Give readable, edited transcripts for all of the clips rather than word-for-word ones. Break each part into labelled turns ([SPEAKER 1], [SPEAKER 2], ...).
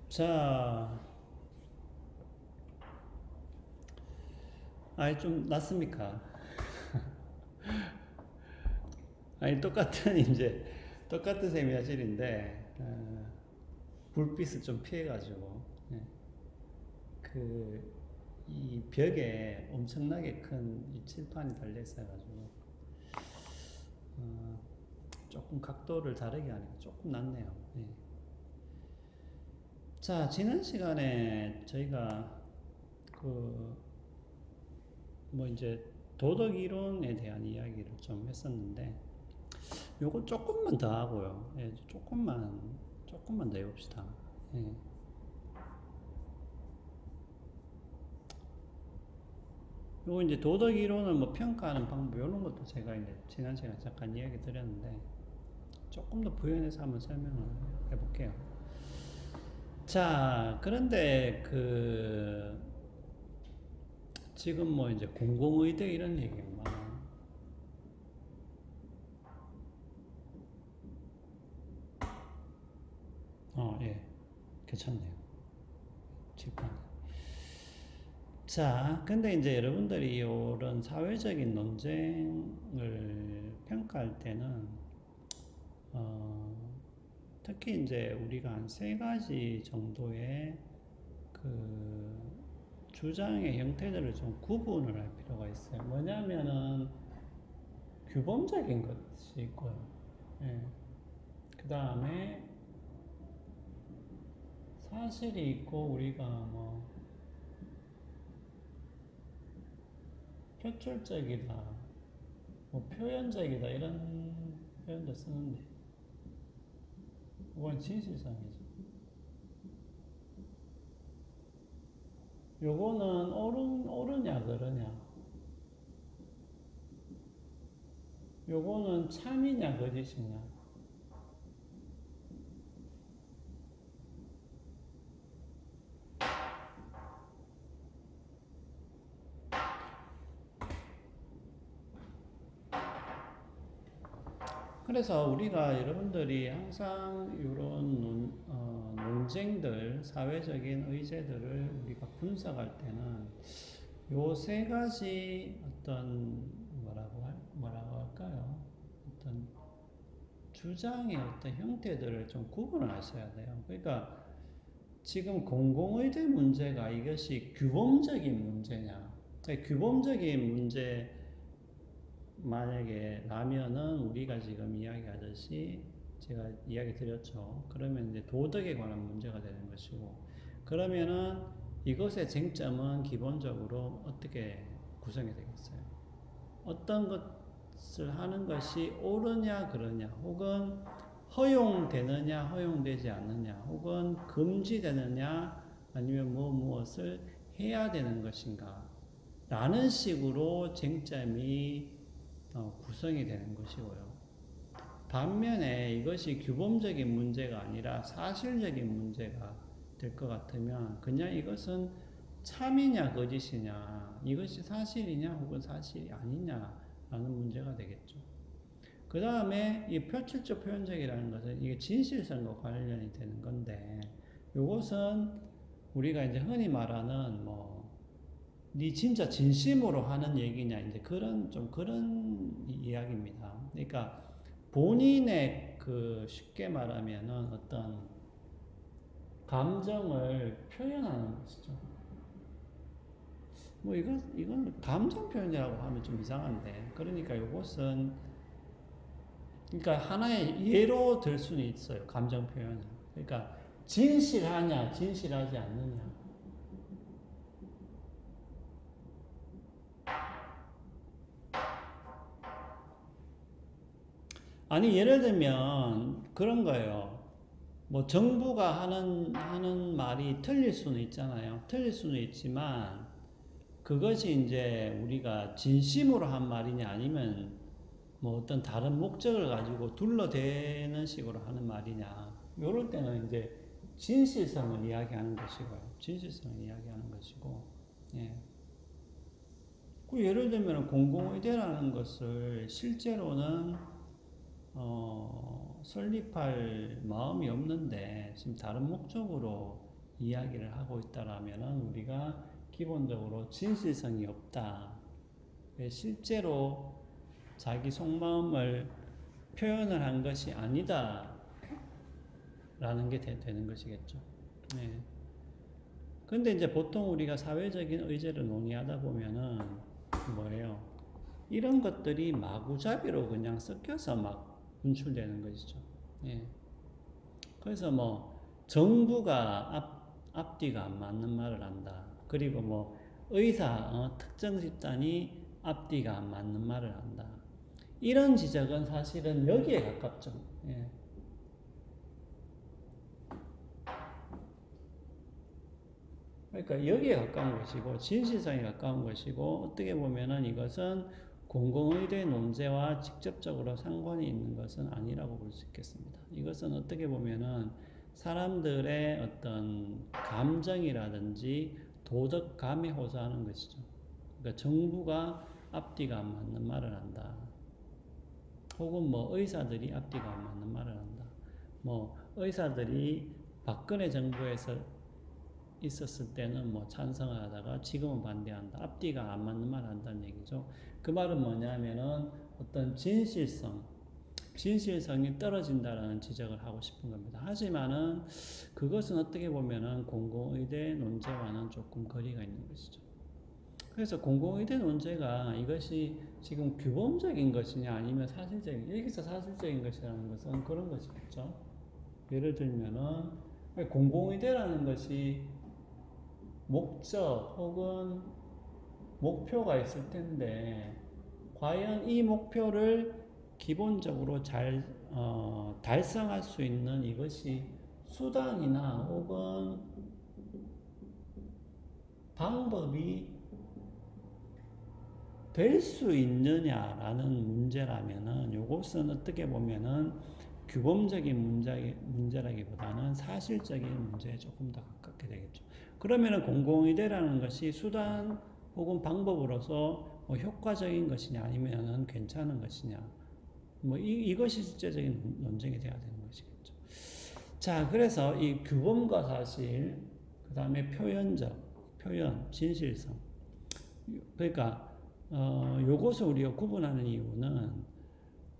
[SPEAKER 1] 자, 아니 좀 낫습니까? 아니 똑같은 이제 똑같은 셈이 사실인데 불빛을 좀 피해가지고 예, 그이 벽에 엄청나게 큰 이 칠판이 달려 있어가지고 어, 조금 각도를 다르게 하니까 조금 낫네요. 예. 자, 지난 시간에 저희가 그 뭐 이제 도덕 이론에 대한 이야기를 좀 했었는데 요거 조금만 더 하고요. 예, 조금만 더 해봅시다. 예. 요거 이제 도덕 이론을 뭐 평가하는 방법, 이런 것도 제가 이제 지난 시간에 잠깐 이야기 드렸는데, 조금 더 부연해서 한번 설명을 해볼게요. 자, 그런데 지금 뭐 이제 공공의대 이런 얘기 예. 괜찮네요. 칠판. 자, 근데 이제 여러분들이 이런 사회적인 논쟁을 평가할 때는, 어, 특히 이제 우리가 한 세 가지 정도의 그 주장의 형태들을 좀 구분을 할 필요가 있어요. 뭐냐면은 규범적인 것이 있고요. 예. 그 다음에 사실이 있고 우리가 뭐 표출적이다, 뭐 표현적이다 이런 표현도 쓰는데 그건 진실성이죠. 요거는 옳으냐 그러냐, 요거는 참이냐 거짓이냐. 그래서 우리가 여러분들이 항상 이런 논쟁들, 사회적인 의제들을 우리가 분석할 때는 요 세 가지 어떤 뭐라고 할까요? 어떤 주장의 어떤 형태들을 좀 구분을 하셔야 돼요. 그러니까 지금 공공의대 문제가 이것이 규범적인 문제냐? 그러니까 규범적인 문제 만약에 라면은 우리가 지금 이야기하듯이 제가 이야기 드렸죠. 그러면 이제 도덕에 관한 문제가 되는 것이고, 그러면은 이것의 쟁점은 기본적으로 어떻게 구성이 되겠어요? 어떤 것을 하는 것이 옳으냐 그러냐, 혹은 허용되느냐 허용되지 않느냐, 혹은 금지되느냐 아니면 무엇을 해야 되는 것인가 라는 식으로 쟁점이 구성이 되는 것이고요. 반면에 이것이 규범적인 문제가 아니라 사실적인 문제가 될 것 같으면 그냥 이것은 참이냐 거짓이냐, 이것이 사실이냐 혹은 사실이 아니냐라는 문제가 되겠죠. 그 다음에 이 표출적 표현적이라는 것은 이게 진실성과 관련이 되는 건데, 이것은 우리가 이제 흔히 말하는 네 진짜 진심으로 하는 얘기냐, 이제 그런 이야기입니다. 그러니까 본인의 쉽게 말하면은 어떤 감정을 표현하는 것이죠. 뭐 이건 감정 표현이라고 하면 좀 이상한데, 그러니까 이것은 그러니까 하나의 예로 들 수는 있어요. 감정 표현은. 그러니까 진실하냐, 진실하지 않느냐. 아니 예를 들면 그런 거예요. 뭐 정부가 하는 말이 틀릴 수는 있잖아요. 틀릴 수는 있지만 그것이 이제 우리가 진심으로 한 말이냐 아니면 뭐 어떤 다른 목적을 가지고 둘러대는 식으로 하는 말이냐. 요럴 때는 이제 진실성을 이야기하는 것이고요. 진실성을 이야기하는 것이고, 예. 그 예를 들면 공공의대라는 것을 실제로는 설립할 마음이 없는데 지금 다른 목적으로 이야기를 하고 있다라면은 우리가 기본적으로 진실성이 없다. 실제로 자기 속마음을 표현을 한 것이 아니다. 라는 게 되는 것이겠죠. 네. 근데 이제 보통 우리가 사회적인 의제를 논의하다 보면은 뭐예요? 이런 것들이 마구잡이로 그냥 섞여서 막 분출되는 것이죠. 예. 그래서 뭐 정부가 앞뒤가 안 맞는 말을 한다. 그리고 뭐 의사 특정 집단이 앞뒤가 안 맞는 말을 한다. 이런 지적은 사실은 여기에 가깝죠. 예. 그러니까 여기에 가까운 것이고 진실성에 가까운 것이고 어떻게 보면은 이것은 공공의대 논제와 직접적으로 상관이 있는 것은 아니라고 볼 수 있겠습니다. 이것은 어떻게 보면은 사람들의 어떤 감정이라든지 도덕감에 호소하는 것이죠. 그러니까 정부가 앞뒤가 안 맞는 말을 한다. 혹은 뭐 의사들이 앞뒤가 안 맞는 말을 한다. 뭐 의사들이 박근혜 정부에서 있었을 때는 뭐 찬성을 하다가 지금은 반대한다. 앞뒤가 안 맞는 말을 한다는 얘기죠. 그 말은 뭐냐면은 어떤 진실성이 떨어진다라는 지적을 하고 싶은 겁니다. 하지만은 그것은 어떻게 보면은 공공의대 논제와는 조금 거리가 있는 것이죠. 그래서 공공의대 논제가 이것이 지금 규범적인 것이냐 아니면 사실적인, 여기서 사실적인 것이라는 것은 그런 것이겠죠. 예를 들면은 공공의대라는 것이 목적 혹은 목표가 있을 텐데 과연 이 목표를 기본적으로 잘 달성할 수 있는 이것이 수단이나 혹은 방법이 될 수 있느냐라는 문제라면은 이것은 어떻게 보면은 규범적인 문제라기보다는 사실적인 문제에 조금 더 가깝게 되겠죠. 그러면은 공공의대라는 것이 수단 혹은 방법으로서 뭐 효과적인 것이냐 아니면은 괜찮은 것이냐 뭐 이것이 실제적인 논쟁이 돼야 되는 것이겠죠. 자, 그래서 이 규범과 사실, 그 다음에 표현, 진실성. 그러니까 요것을 우리가 구분하는 이유는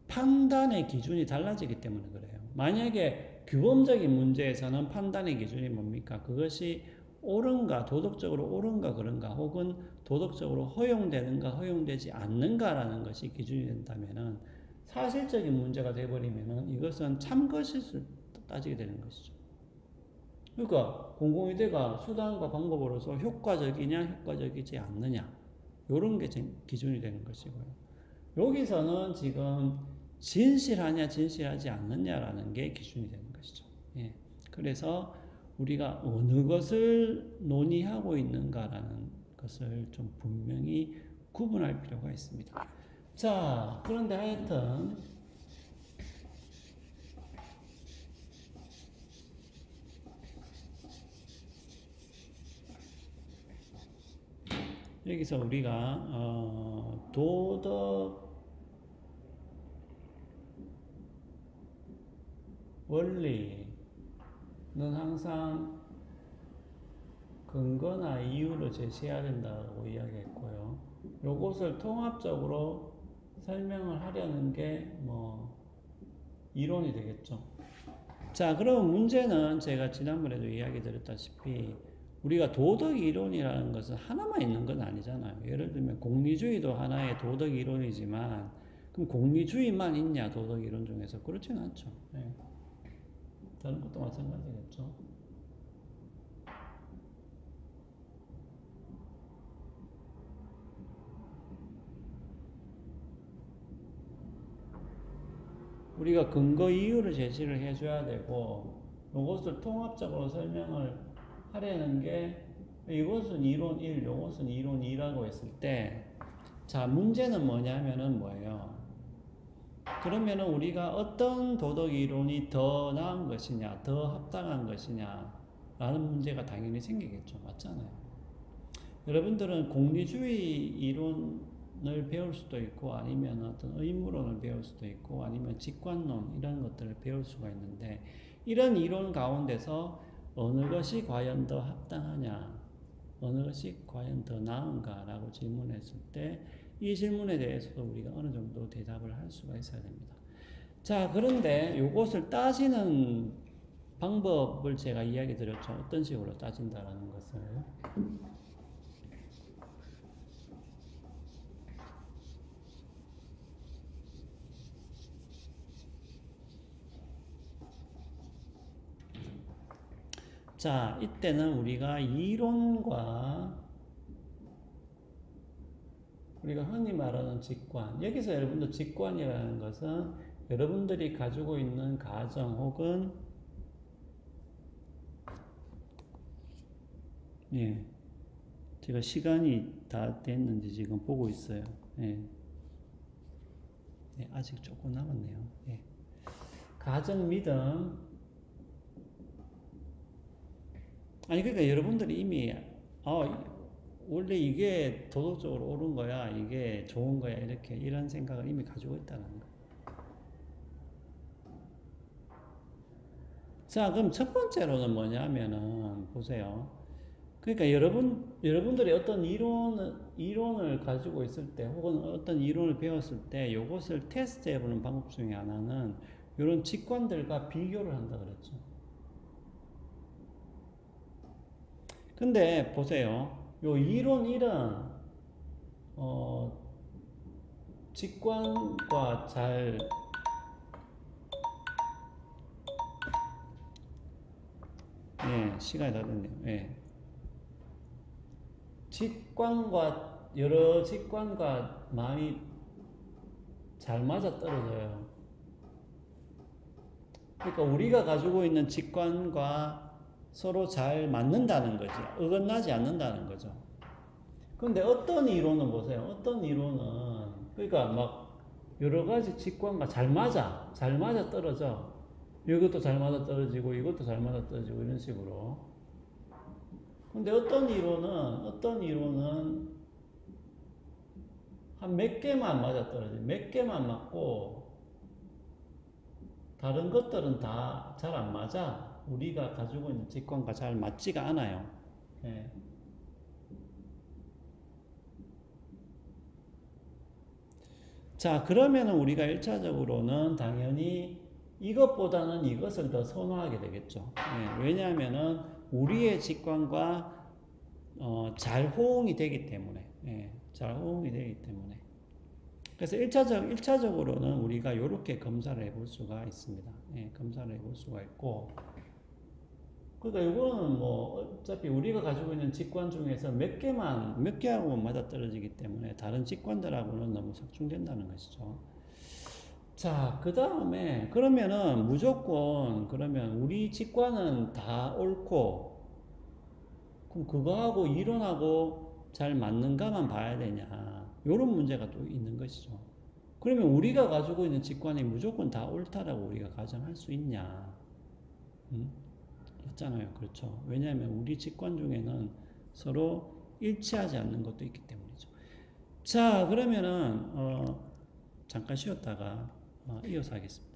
[SPEAKER 1] 판단의 기준이 달라지기 때문에 그래요. 만약에 규범적인 문제에서는 판단의 기준이 뭡니까? 그것이 옳은가, 도덕적으로 옳은가 그런가, 혹은 도덕적으로 허용되는가, 허용되지 않는가라는 것이 기준이 된다면은 사실적인 문제가 되어버리면은 이것은 참것을 따지게 되는 것이죠. 그러니까 공공의대가 수단과 방법으로서 효과적이냐, 효과적이지 않느냐, 이런 게 기준이 되는 것이고요. 여기서는 지금 진실하냐, 진실하지 않느냐라는 게 기준이 되는 것이죠. 예. 그래서 우리가 어느 것을 논의하고 있는가라는 것을 좀 분명히 구분할 필요가 있습니다. 자, 그런데 하여튼, 여기서 우리가, 도덕 원리는 항상 근거나 이유를 제시해야 된다고 이야기했고요. 요것을 통합적으로 설명을 하려는 게 뭐 이론이 되겠죠. 자, 그럼 문제는 제가 지난번에도 이야기 드렸다시피 우리가 도덕 이론이라는 것은 하나만 있는 건 아니잖아요. 예를 들면 공리주의도 하나의 도덕 이론이지만 그럼 공리주의만 있냐 도덕 이론 중에서 그렇지는 않죠. 네. 다른 것도 마찬가지겠죠. 우리가 근거 이유를 제시를 해줘야 되고 이것을 통합적으로 설명을 하려는 게 이것은 이론 1, 이것은 이론 2라고 했을 때 자, 문제는 뭐냐면은 뭐예요? 그러면은 우리가 어떤 도덕 이론이 더 나은 것이냐, 더 합당한 것이냐 라는 문제가 당연히 생기겠죠. 맞잖아요. 여러분들은 공리주의 이론을 배울 수도 있고 아니면 어떤 의무론을 배울 수도 있고 아니면 직관론 이런 것들을 배울 수가 있는데 이런 이론 가운데서 어느 것이 과연 더 합당하냐, 어느 것이 과연 더 나은가라고 질문했을 때 이 질문에 대해서도 우리가 어느 정도 대답을 할 수가 있어야 됩니다. 자, 그런데 이것을 따지는 방법을 제가 이야기 드렸죠. 어떤 식으로 따진다라는 것을. 자, 이때는 우리가 우리가 흔히 말하는 직관, 여기서 여러분들 직관이라는 것은 여러분들이 가지고 있는 가정 혹은 예, 제가 시간이 다 됐는지 지금 보고 있어요. 예, 예, 아직 조금 남았네요. 예. 가정 믿음, 아니 그러니까 여러분들이 이미 원래 이게 도덕적으로 옳은 거야, 이게 좋은 거야, 이런 생각을 이미 가지고 있다는 거. 자, 그럼 첫 번째로는 뭐냐면은 보세요. 그러니까 여러분들이 어떤 이론을 가지고 있을 때, 혹은 어떤 이론을 배웠을 때, 이것을 테스트해보는 방법 중에 하나는 이런 직관들과 비교를 한다 그랬죠. 근데 보세요. 요 이론 1은, 직관과 예, 시간이 다 됐네요. 예. 여러 직관과 많이 잘 맞아 떨어져요. 그러니까 우리가 가지고 있는 직관과 서로 잘 맞는다는 거죠. 어긋나지 않는다는 거죠. 근데 어떤 이론은 보세요. 어떤 이론은, 그러니까 막 여러 가지 직관과 잘 맞아 떨어져. 이것도 잘 맞아 떨어지고, 이것도 잘 맞아 떨어지고, 이런 식으로. 근데 어떤 이론은 한 몇 개만 맞아 떨어져. 몇 개만 맞고, 다른 것들은 다 잘 안 맞아. 우리가 가지고 있는 직관과 잘 맞지가 않아요. 예. 자, 그러면 우리가 1차적으로는 당연히 이것보다는 이것을 더 선호하게 되겠죠. 예. 왜냐하면은 우리의 직관과 잘 호응이 되기 때문에. 예. 잘 호응이 되기 때문에. 그래서 1차적으로는 우리가 이렇게 검사를 해볼 수가 있습니다. 예, 검사를 해볼 수가 있고, 그러니까 이거는 뭐 어차피 우리가 가지고 있는 직관 중에서 몇 개하고만 맞아떨어지기 때문에 다른 직관들하고는 너무 상충된다는 것이죠. 자, 그 다음에 그러면은 무조건 그러면 우리 직관은 다 옳고, 그럼 그거하고 이론하고 잘 맞는가만 봐야 되냐, 이런 문제가 또 있는 것이죠. 그러면 우리가 가지고 있는 직관이 무조건 다 옳다라고 우리가 가정할 수 있냐? 없잖아요. 그렇죠. 왜냐하면 우리 직관 중에는 서로 일치하지 않는 것도 있기 때문이죠. 자, 그러면은 잠깐 쉬었다가 이어서 하겠습니다.